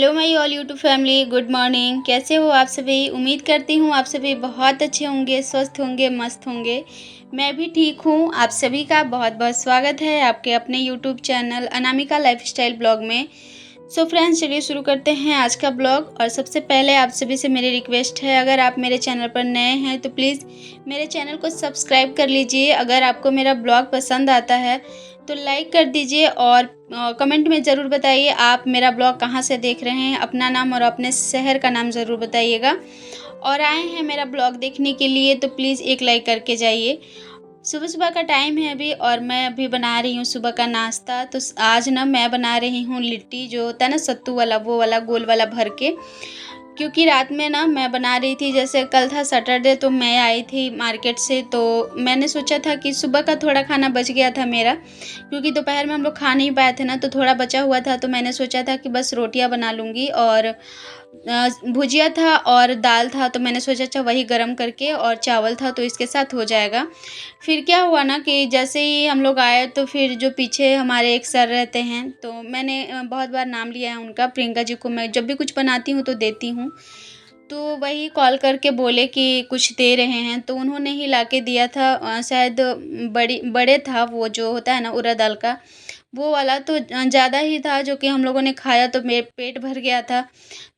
Hello my all YouTube family, good morning. कैसे हो आप सभी? उम्मीद करती हूँ आप सभी बहुत अच्छे होंगे, स्वस्थ होंगे, मस्त होंगे। मैं भी ठीक हूँ। आप सभी का बहुत बहुत स्वागत है आपके अपने YouTube channel Anamika lifestyle blog में। सो फ्रेंड्स, चलिए शुरू करते हैं आज का ब्लॉग। और सबसे पहले आप सभी से मेरी रिक्वेस्ट है, अगर आप मेरे चैनल पर नए हैं तो प्लीज़ मेरे चैनल को सब्सक्राइब कर लीजिए। अगर आपको मेरा ब्लॉग पसंद आता है तो लाइक कर दीजिए और कमेंट में ज़रूर बताइए आप मेरा ब्लॉग कहाँ से देख रहे हैं। अपना नाम और अपने शहर का नाम ज़रूर बताइएगा। और आए हैं मेरा ब्लॉग देखने के लिए तो प्लीज़ एक लाइक करके जाइए। सुबह-सुबह का टाइम है अभी और मैं अभी बना रही हूँ सुबह का नाश्ता। तो आज ना मैं बना रही हूँ लिट्टी, जो होता है ना सत्तू वाला, वो वाला गोल वाला भर के। क्योंकि रात में ना मैं बना रही थी, जैसे कल था सैटरडे तो मैं आई थी मार्केट से, तो मैंने सोचा था कि सुबह का थोड़ा खाना बच गया था मेरा, क्योंकि दोपहर में हम लोग खा नहीं पाए थे ना, तो थोड़ा बचा हुआ था। तो मैंने सोचा था कि बस रोटियां बना लूँगी और भुजिया था और दाल था, तो मैंने सोचा अच्छा वही गरम करके, और चावल था तो इसके साथ हो जाएगा। फिर क्या हुआ ना कि जैसे ही हम लोग आए तो फिर जो पीछे हमारे एक सर रहते हैं, तो मैंने बहुत बार नाम लिया है उनका, प्रियंका जी को मैं जब भी कुछ बनाती हूँ तो देती हूँ। तो वही कॉल करके बोले कि कुछ दे रहे हैं, तो उन्होंने ही लाके दिया था। शायद बड़े था वो, जो होता है ना उड़द दाल का, वो वाला। तो ज़्यादा ही था, जो कि हम लोगों ने खाया तो मेरे पेट भर गया था।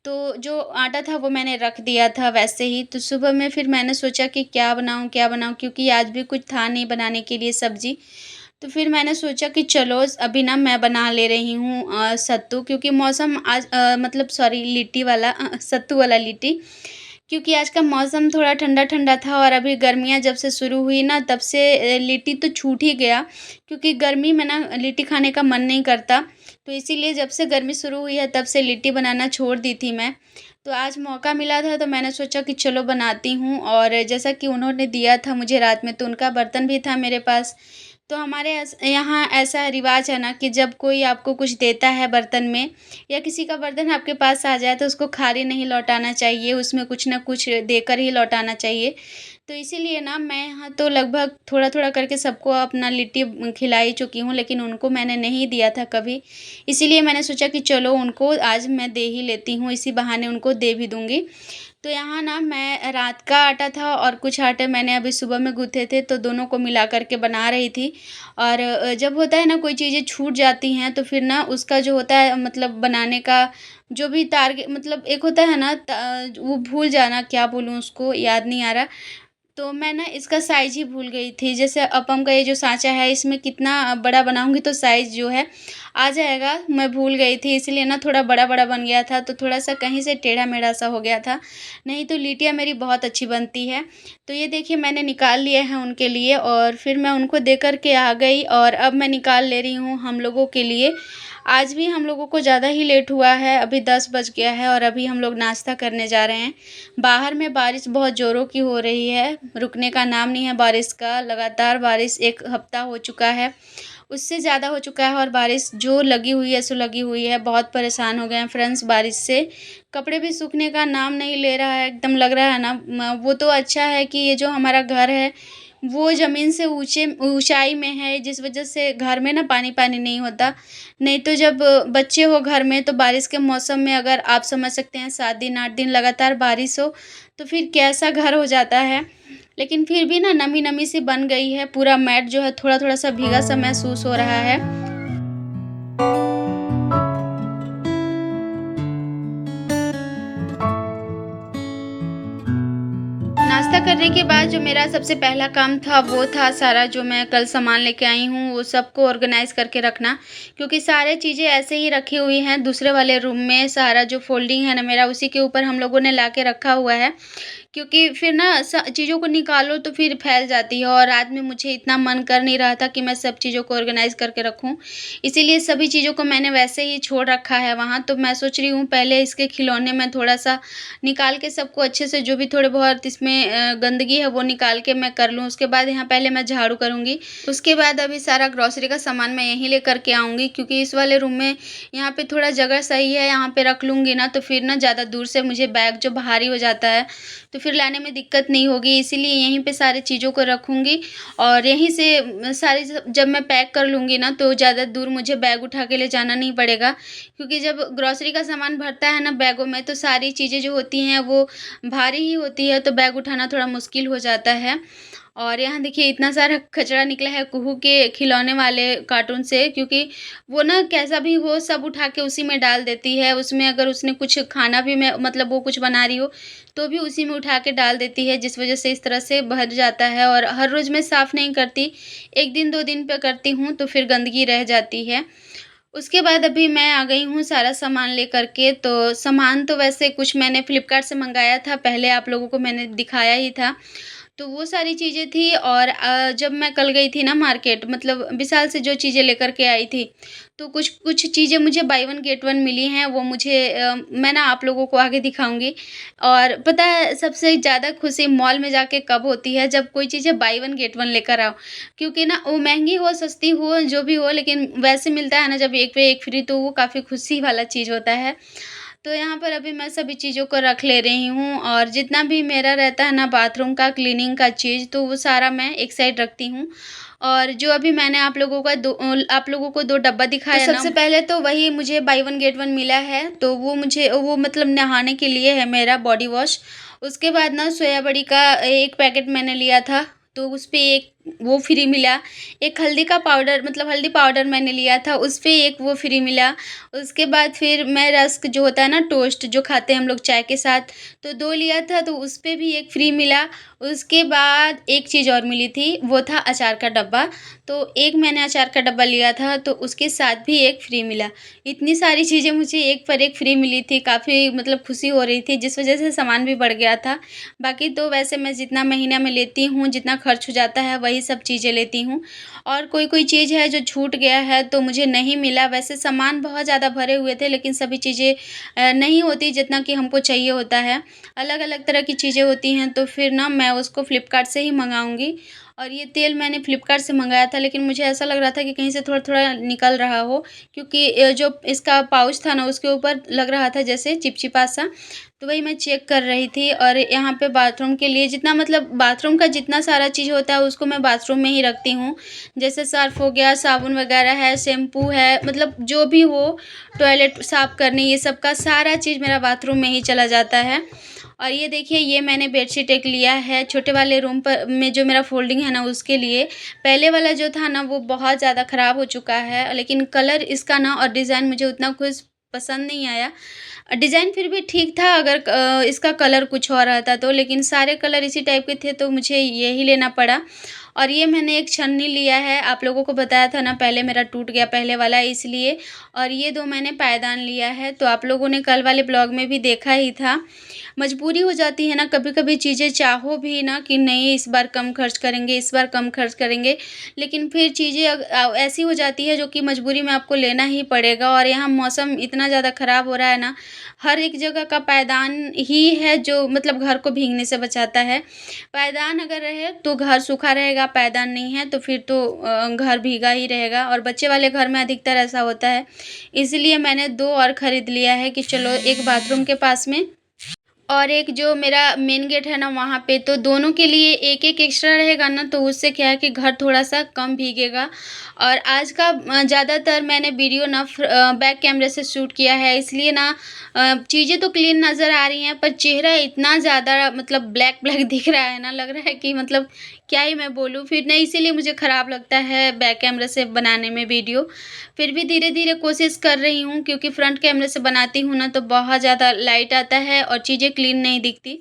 तो जो आटा था वो मैंने रख दिया था वैसे ही। तो सुबह में फिर मैंने सोचा कि क्या बनाऊँ, क्योंकि आज भी कुछ था नहीं बनाने के लिए सब्ज़ी। तो फिर मैंने सोचा कि चलो अभी ना मैं बना ले रही हूँ सत्तू, क्योंकि मौसम आज मतलब सॉरी लिट्टी वाला, सत्तू वाला लिट्टी। क्योंकि आज का मौसम थोड़ा ठंडा-ठंडा था और अभी गर्मियाँ जब से शुरू हुई ना तब से लिट्टी तो छूट ही गया, क्योंकि गर्मी में ना लिट्टी खाने का मन नहीं करता। तो इसीलिए जब से गर्मी शुरू हुई है तब से लिट्टी बनाना छोड़ दी थी मैं। तो आज मौका मिला था तो मैंने सोचा कि चलो बनाती हूँ। और जैसा कि उन्होंने दिया था मुझे रात में, तो उनका बर्तन भी था मेरे पास। तो हमारे यहाँ ऐसा रिवाज है ना कि जब कोई आपको कुछ देता है बर्तन में, या किसी का बर्तन आपके पास आ जाए, तो उसको खाली नहीं लौटाना चाहिए, उसमें कुछ न कुछ देकर ही लौटाना चाहिए। तो इसीलिए ना मैं यहाँ तो लगभग थोड़ा-थोड़ा करके सबको अपना लिट्टी खिला ही चुकी हूँ, लेकिन उनको मैंने नहीं दिया था कभी। इसीलिए मैंने सोचा कि चलो उनको आज मैं दे ही लेती हूँ, इसी बहाने उनको दे भी दूँगी। तो यहाँ ना मैं रात का आटा था और कुछ आटे मैंने अभी सुबह में गूँथे थे, तो दोनों को मिला कर के बना रही थी। और जब होता है ना कोई चीज़ें छूट जाती हैं तो फिर ना उसका जो होता है मतलब बनाने का जो भी टारगे मतलब एक होता है ना वो भूल जाना, क्या बोलूँ उसको याद नहीं आ रहा। तो मैं ना इसका साइज़ ही भूल गई थी। जैसे अपम का ये जो साँचा है, इसमें कितना बड़ा बनाऊँगी तो साइज़ जो है आ जाएगा, मैं भूल गई थी, इसलिए ना थोड़ा बड़ा-बड़ा बन गया था, तो थोड़ा-सा कहीं से टेढ़ा-मेढ़ा सा हो गया था। नहीं तो लिट्टियाँ मेरी बहुत अच्छी बनती है। तो ये देखिए मैंने निकाल लिए हैं उनके लिए और फिर मैं उनको दे कर के आ गई, और अब मैं निकाल ले रही हूँ हम लोगों के लिए। आज भी हम लोगों को ज़्यादा ही लेट हुआ है, अभी 10 बज गया है और अभी हम लोग नाश्ता करने जा रहे हैं। बाहर में बारिश बहुत ज़ोरों की हो रही है, रुकने का नाम नहीं है बारिश का। लगातार बारिश 1 हफ़्ता हो चुका है, उससे ज़्यादा हो चुका है, और बारिश जो लगी हुई है सो लगी हुई है। बहुत परेशान हो गए हैं फ्रेंड्स बारिश से। कपड़े भी सूखने का नाम नहीं ले रहा है, एकदम लग रहा है ना वो तो अच्छा है कि ये जो हमारा घर है वो ज़मीन से ऊँचाई में है, जिस वज़ह से घर में ना पानी-पानी नहीं होता। नहीं तो जब बच्चे हो घर में तो बारिश के मौसम में अगर आप समझ सकते हैं 7 दिन 8 दिन लगातार बारिश हो, तो फिर कैसा घर हो जाता है। लेकिन फिर भी ना नमी-नमी सी बन गई है, पूरा मैट जो है थोड़ा-थोड़ा सा भीगा सा महसूस हो रहा है। नाश्ता करने के बाद जो मेरा सबसे पहला काम था वो था सारा जो मैं कल सामान लेके आई हूँ वो सबको ऑर्गेनाइज़ करके रखना। क्योंकि सारे चीज़ें ऐसे ही रखी हुई हैं दूसरे वाले रूम में, सारा जो फ़ोल्डिंग है ना मेरा उसी के ऊपर हम लोगों ने लाके रखा हुआ है। क्योंकि फिर ना चीज़ों को निकालो तो फिर फैल जाती है, और रात में मुझे इतना मन कर नहीं रहा था कि मैं सब चीज़ों को ऑर्गेनाइज़ करके रखूँ। इसीलिए सभी चीज़ों को मैंने वैसे ही छोड़ रखा है वहाँ। तो मैं सोच रही हूँ पहले इसके खिलौने में थोड़ा-सा निकाल के सबको अच्छे से, जो भी थोड़े बहुत इसमें गंदगी है वो निकाल के मैं कर लूँ। उसके बाद यहाँ पहले मैं झाड़ू करूँगी। उसके बाद अभी सारा ग्रॉसरी का सामान मैं यहीं लेकर के आऊँगी, क्योंकि इस वाले रूम में यहाँ पे थोड़ा जगह सही है, यहाँ पे रख लूँगी ना तो फिर ना ज़्यादा दूर से मुझे बैग जो भारी हो जाता है, तो फिर लाने में दिक्कत नहीं होगी, इसीलिए यहीं पे सारी चीज़ों को रखूँगी और यहीं से सारी जब मैं पैक कर लूँगी ना, तो ज़्यादा दूर मुझे बैग उठा के ले जाना नहीं पड़ेगा। क्योंकि जब ग्रॉसरी का सामान भरता है ना बैगों में, तो सारी चीज़ें जो होती हैं वो भारी ही होती है, तो बैग उठाना थोड़ा मुश्किल हो जाता है। और यहाँ देखिए इतना सारा कचरा निकला है कुहू के खिलौने वाले कार्टून से, क्योंकि वो ना कैसा भी हो सब उठा के उसी में डाल देती है। उसमें अगर उसने कुछ खाना भी मैं मतलब वो कुछ बना रही हो, तो भी उसी में उठा के डाल देती है, जिस वज़ह से इस तरह से भर जाता है और हर रोज़ मैं साफ़ नहीं करती। 1 दिन 2 दिन पे करती हूँ, तो फिर गंदगी रह जाती है। उसके बाद अभी मैं आ गई हूँ सारा सामान लेकर के, तो सामान तो वैसे कुछ मैंने फ्लिपकार्ट से मँगाया था, पहले आप लोगों को मैंने दिखाया ही था। तो वो सारी चीज़ें थी और जब मैं कल गई थी ना मार्केट, मतलब विशाल से जो चीज़ें लेकर के आई थी, तो कुछ कुछ चीज़ें मुझे by one get one milli हैं, वो मुझे मैं ना आप लोगों को आगे दिखाऊँगी। और पता है सबसे ज़्यादा खुशी मॉल में जाके कब होती है, जब कोई चीज़ें बाय वन गेट वन लेकर आओ। क्योंकि ना वो महँगी हो, सस्ती हो, जो भी हो, लेकिन वैसे मिलता है ना जब एक पे एक फ्री, तो वो काफ़ी खुशी वाला चीज़ होता है। तो यहाँ पर अभी मैं सभी चीज़ों को रख ले रही हूँ और जितना भी मेरा रहता है ना बाथरूम का, क्लीनिंग का चीज़, तो वो सारा मैं एक साइड रखती हूँ। और जो अभी मैंने आप लोगों को 2 डब्बा दिखाया ना, सबसे पहले तो वही मुझे बाय वन गेट वन मिला है, तो वो मुझे वो मतलब नहाने के लिए है मेरा बॉडी वॉश। उसके बाद ना सोया बड़ी का 1 पैकेट मैंने लिया था, तो उसपे एक वो फ्री मिला। एक हल्दी का पाउडर मतलब हल्दी पाउडर मैंने लिया था, उसपे एक वो फ्री मिला। उसके बाद फिर मैं रस्क जो होता है ना टोस्ट जो खाते हैं हम लोग चाय के साथ, तो 2 लिया था, तो उसपे भी एक फ्री मिला। उसके बाद एक चीज़ और मिली थी, वो था अचार का डब्बा। तो एक मैंने अचार का डब्बा लिया था, तो उसके साथ भी एक फ्री मिला। इतनी सारी चीज़ें मुझे एक पर एक फ्री मिली थी, काफ़ी मतलब खुशी हो रही थी, जिस वज़ह से सामान भी बढ़ गया था। बाकी तो वैसे मैं जितना महीना में लेती हूँ, जितना खर्च हो जाता है, वही सब चीज़ें लेती हूँ। और कोई-कोई चीज़ है जो छूट गया है, तो मुझे नहीं मिला। वैसे सामान बहुत ज़्यादा भरे हुए थे, लेकिन सभी चीज़ें नहीं होती जितना कि हमको चाहिए होता है। अलग-अलग तरह की चीज़ें होती हैं, तो फिर ना मैं उसको फ्लिपकार्ट से ही मँगाऊँगी। और ये तेल मैंने फ्लिपकार्ट से मँगाया था, लेकिन मुझे ऐसा लग रहा था कि कहीं से थोड़ा-थोड़ा निकल रहा हो, क्योंकि जो इसका पाउच था ना, उसके ऊपर लग रहा था जैसे चिपचिपा सा। तो वही मैं चेक कर रही थी और यहाँ पे बाथरूम के लिए जितना मतलब बाथरूम का जितना सारा चीज़ होता है, उसको मैं बाथरूम में ही रखती हूँ। जैसे सर्फ़ हो गया, साबुन वगैरह है, शैम्पू है, मतलब जो भी हो, टॉयलेट साफ़ करनी, ये सब का सारा चीज़ मेरा बाथरूम में ही चला जाता है। और ये देखिए, ये मैंने बेडशीट एक लिया है, छोटे वाले रूम पर में जो मेरा फ़ोल्डिंग है ना उसके लिए। पहले वाला जो था ना वो बहुत ज़्यादा ख़राब हो चुका है, लेकिन कलर इसका ना और डिज़ाइन मुझे उतना कुछ पसंद नहीं आया। डिज़ाइन फिर भी ठीक था, अगर इसका कलर कुछ और रहता तो, लेकिन सारे कलर इसी टाइप के थे, तो मुझे यही लेना पड़ा। और ये मैंने एक छन्नी लिया है, आप लोगों को बताया था ना पहले मेरा टूट गया पहले वाला इसलिए। और ये 2 मैंने पायदान लिया है, तो आप लोगों ने कल वाले ब्लॉग में भी देखा ही था। मजबूरी हो जाती है ना कभी-कभी, चीज़ें चाहो भी ना कि नहीं इस बार कम खर्च करेंगे, इस बार कम खर्च करेंगे, लेकिन फिर चीज़ें ऐसी हो जाती है जो कि मजबूरी में आपको लेना ही पड़ेगा। और यहाँ मौसम इतना ज़्यादा ख़राब हो रहा है ना, हर एक जगह का पायदान ही है जो मतलब घर को भीगने से बचाता है। पायदान अगर रहे तो घर सूखा रहेगा, पायदान नहीं है तो फिर तो घर भीगा ही रहेगा, और बच्चे वाले घर में अधिकतर ऐसा होता है। इसलिए मैंने 2 और ख़रीद लिया है कि चलो एक बाथरूम के पास में और एक जो मेरा मेन गेट है ना वहाँ पे, तो दोनों के लिए एक-एक एक्स्ट्रा रहेगा ना, तो उससे क्या है कि घर थोड़ा-सा कम भीगेगा। और आज का ज़्यादातर मैंने वीडियो ना बैक कैमरे से शूट किया है, इसलिए ना चीज़ें तो क्लीन नज़र आ रही हैं, पर चेहरा इतना ज़्यादा मतलब ब्लैक-ब्लैक दिख रहा है ना, लग रहा है कि मतलब क्या ही मैं बोलूँ फिर नहीं, इसीलिए मुझे ख़राब लगता है बैक कैमरे से बनाने में वीडियो। फिर भी धीरे-धीरे कोशिश कर रही हूँ, क्योंकि फ्रंट कैमरे से बनाती हूँ ना तो बहुत ज़्यादा लाइट आता है और चीज़ें क्लीन नहीं दिखती।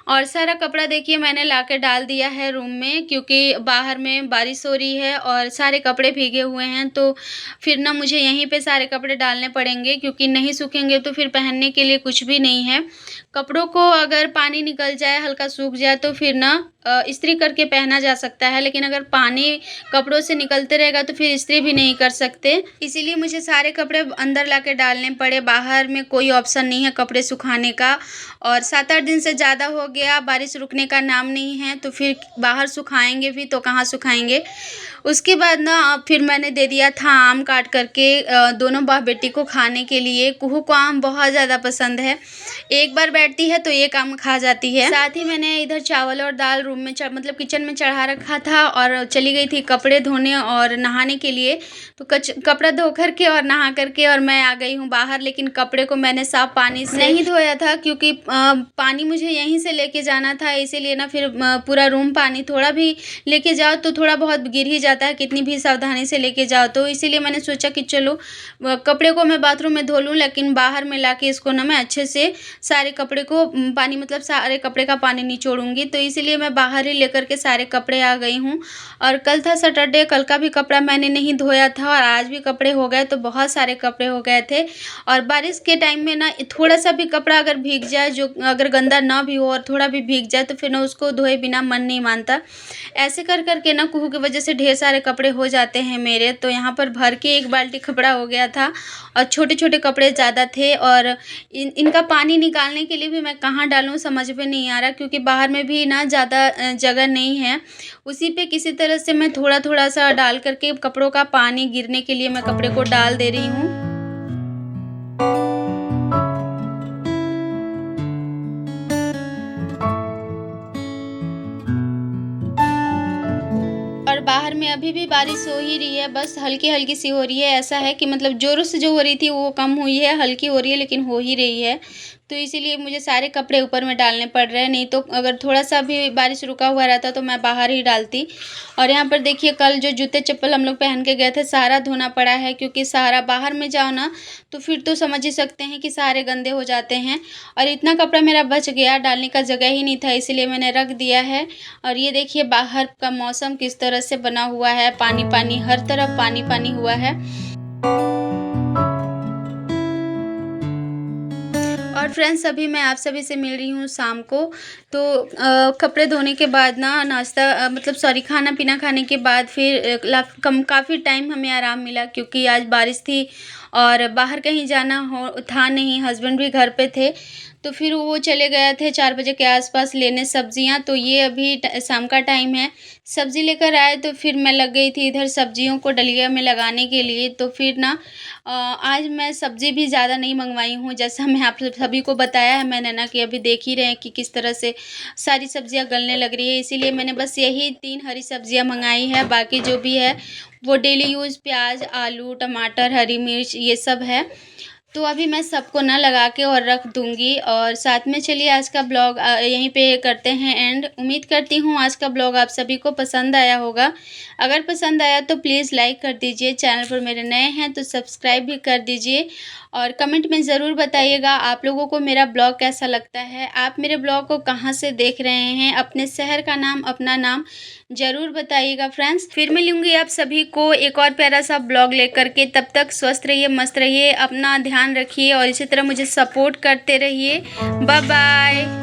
और सारा कपड़ा देखिए मैंने लाके डाल दिया है रूम में, क्योंकि बाहर में बारिश हो रही है और सारे कपड़े भीगे हुए हैं, तो फिर ना मुझे यहीं पे सारे कपड़े डालने पड़ेंगे, क्योंकि नहीं सूखेंगे तो फिर पहनने के लिए कुछ भी नहीं है। कपड़ों को अगर पानी निकल जाए, हल्का सूख जाए तो फिर ना इस्त्री करके पहना जा सकता है, लेकिन अगर पानी कपड़ों से निकलते रहेगा तो फिर इस्त्री भी नहीं कर सकते। इसीलिए मुझे सारे कपड़े अंदर लाके डालने पड़े, बाहर में कोई ऑप्शन नहीं है कपड़े सुखाने का। और 7-8 दिन से ज़्यादा हो गया, बारिश रुकने का नाम नहीं है, तो फिर बाहर सुखाएँगे भी तो कहाँ सुखाएँगे। उसके बाद ना फिर मैंने दे दिया था आम काट करके दोनों बाप बेटी को खाने के लिए। कुहू को आम बहुत ज़्यादा पसंद है, एक बार बैठती है तो एक आम खा जाती है। साथ ही मैंने इधर चावल और दाल रूम में मतलब किचन में चढ़ा रखा था और चली गई थी कपड़े धोने और नहाने के लिए। तो कपड़ा धो करके और नहा करके और मैं आ गई हूँ बाहर, लेकिन कपड़े को मैंने साफ पानी से नहीं धोया था क्योंकि पानी मुझे यहीं से लेके जाना था, इसीलिए ना फिर पूरा रूम पानी थोड़ा भी लेके जाओ तो थोड़ा बहुत गिर ही जाता है, कितनी भी सावधानी से लेके जाओ। तो इसीलिए मैंने सोचा कि चलो कपड़े को मैं बाथरूम में धो लूँ, लेकिन बाहर में लाके इसको ना मैं अच्छे से सारे कपड़े को पानी मतलब सारे कपड़े का पानी निचोड़ूंगी। तो इसीलिए मैं बाहर ही लेकर के सारे कपड़े आ गई हूँ। और कल था सैटरडे, कल का भी कपड़ा मैंने नहीं धोया था और आज भी कपड़े हो गए, तो बहुत सारे कपड़े हो गए थे। और बारिश के टाइम में ना थोड़ा सा भी कपड़ा अगर भीग जाए, जो अगर गंदा ना भी हो और थोड़ा भी भीग जाए, तो फिर ना उसको धोए बिना मन नहीं मानता। ऐसे कर करके ना कुहू की वजह से ढेर सारे कपड़े हो जाते हैं मेरे। तो यहाँ पर भर के एक बाल्टी कपड़ा हो गया था और छोटे छोटे कपड़े ज़्यादा थे। और इनका पानी निकालने के लिए भी मैं कहाँ डालूँ समझ में नहीं आ रहा, क्योंकि बाहर में भी ना ज़्यादा जगह नहीं है। उसी पे किसी तरह से मैं थोड़ा थोड़ा सा डाल करके कपड़ों का पानी गिरने के लिए मैं कपड़े को डाल दे रही हूँ। और बाहर में अभी भी बारिश हो ही रही है, बस हल्की-हल्की सी हो रही है। ऐसा है कि मतलब ज़ोरों से जो हो रही थी वो कम हुई है, हल्की हो रही है लेकिन हो ही रही है। तो इसीलिए मुझे सारे कपड़े ऊपर में डालने पड़ रहे हैं, नहीं तो अगर थोड़ा-सा भी बारिश रुका हुआ रहता तो मैं बाहर ही डालती। और यहाँ पर देखिए कल जो जूते-चप्पल हम लोग पहन के गए थे सारा धोना पड़ा है, क्योंकि सारा बाहर में जाओ ना तो फिर तो समझ ही सकते हैं कि सारे गंदे हो जाते हैं। और इतना कपड़ा मेरा बच गया, डालने का जगह ही नहीं था, इसीलिए मैंने रख दिया है। और ये देखिए बाहर का मौसम किस तरह से बना हुआ है, पानी-पानी, हर तरफ पानी-पानी हुआ है। और फ्रेंड्स अभी मैं आप सभी से मिल रही हूँ शाम को। तो कपड़े धोने के बाद ना नाश्ता मतलब सॉरी खाना-पीना खाने के बाद फिर काफ़ी टाइम हमें आराम मिला, क्योंकि आज बारिश थी और बाहर कहीं जाना हो था नहीं, हस्बैंड भी घर पे थे। तो फिर वो चले गए थे 4 बजे के आस-पास लेने सब्जियाँ, तो ये अभी शाम का टाइम है। सब्ज़ी लेकर आए तो फिर मैं लग गई थी इधर सब्जियों को डलिया में लगाने के लिए। तो फिर ना आज मैं सब्ज़ी भी ज़्यादा नहीं मंगवाई हूँ, जैसा मैं आप सभी को बताया है मैंने ना कि अभी देख ही रहे हैं कि किस तरह से सारी सब्जियाँ गलने लग रही है। इसीलिए मैंने बस यही 3 हरी सब्जियाँ मंगाई है, बाकी जो भी है वो डेली यूज़ प्याज, आलू, टमाटर, हरी मिर्च ये सब है। तो अभी मैं सबको ना लगा के और रख दूँगी। और साथ में चलिए आज का ब्लॉग यहीं पे करते हैं एंड। उम्मीद करती हूँ आज का ब्लॉग आप सभी को पसंद आया होगा। अगर पसंद आया तो प्लीज़ लाइक कर दीजिए, चैनल पर मेरे नए हैं तो सब्सक्राइब भी कर दीजिए। और कमेंट में ज़रूर बताइएगा आप लोगों को मेरा ब्लॉग कैसा लगता है, आप मेरे ब्लॉग को कहाँ से देख रहे हैं, अपने शहर का नाम, अपना नाम ज़रूर बताइएगा फ्रेंड्स। फिर मिलूँगी आप सभी को एक और प्यारा सा ब्लॉग लेकर के। तब तक स्वस्थ रहिए, मस्त रहिए, अपना ध्यान रखिए और इसी तरह मुझे सपोर्ट करते रहिए। Bye bye.